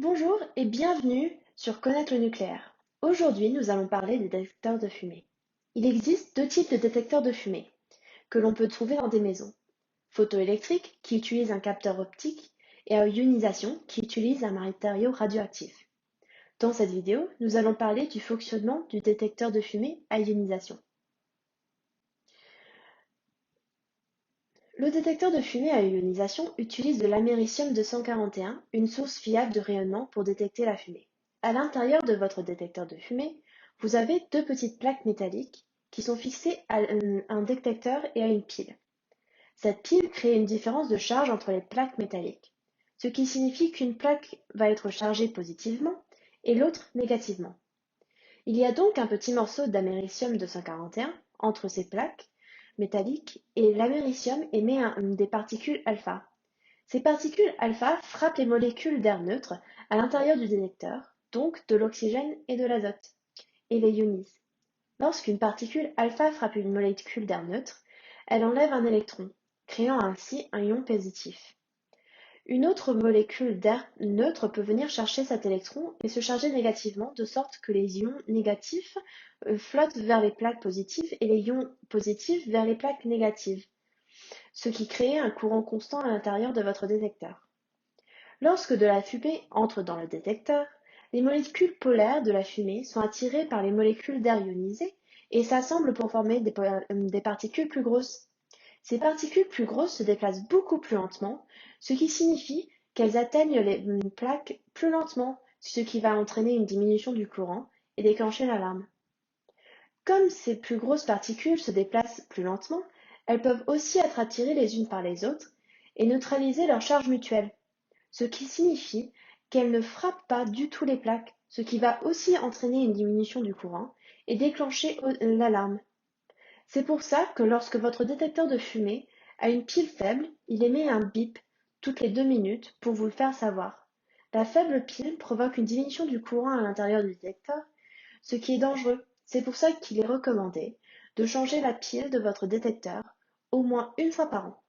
Bonjour et bienvenue sur Connaître le nucléaire. Aujourd'hui, nous allons parler des détecteurs de fumée. Il existe deux types de détecteurs de fumée que l'on peut trouver dans des maisons. Photoélectriques, qui utilisent un capteur optique, et à ionisation, qui utilise un matériau radioactif. Dans cette vidéo, nous allons parler du fonctionnement du détecteur de fumée à ionisation. Le détecteur de fumée à ionisation utilise de l'américium-241, une source fiable de rayonnement pour détecter la fumée. À l'intérieur de votre détecteur de fumée, vous avez deux petites plaques métalliques qui sont fixées à un détecteur et à une pile. Cette pile crée une différence de charge entre les plaques métalliques, ce qui signifie qu'une plaque va être chargée positivement et l'autre négativement. Il y a donc un petit morceau d'américium-241 entre ces plaques métalliques et l'américium émet des particules alpha. Ces particules alpha frappent les molécules d'air neutre à l'intérieur du détecteur, donc de l'oxygène et de l'azote, et les ionisent. Lorsqu'une particule alpha frappe une molécule d'air neutre, elle enlève un électron, créant ainsi un ion positif. Une autre molécule d'air neutre peut venir chercher cet électron et se charger négativement, de sorte que les ions négatifs flottent vers les plaques positives et les ions positifs vers les plaques négatives, ce qui crée un courant constant à l'intérieur de votre détecteur. Lorsque de la fumée entre dans le détecteur, les molécules polaires de la fumée sont attirées par les molécules d'air ionisé et s'assemblent pour former des particules plus grosses. Ces particules plus grosses se déplacent beaucoup plus lentement, ce qui signifie qu'elles atteignent les plaques plus lentement, ce qui va entraîner une diminution du courant et déclencher l'alarme. Comme ces plus grosses particules se déplacent plus lentement, elles peuvent aussi être attirées les unes par les autres et neutraliser leur charge mutuelle, ce qui signifie qu'elles ne frappent pas du tout les plaques, ce qui va aussi entraîner une diminution du courant et déclencher l'alarme. C'est pour ça que lorsque votre détecteur de fumée a une pile faible, il émet un bip toutes les 2 minutes pour vous le faire savoir. La faible pile provoque une diminution du courant à l'intérieur du détecteur, ce qui est dangereux. C'est pour ça qu'il est recommandé de changer la pile de votre détecteur au moins une fois par an.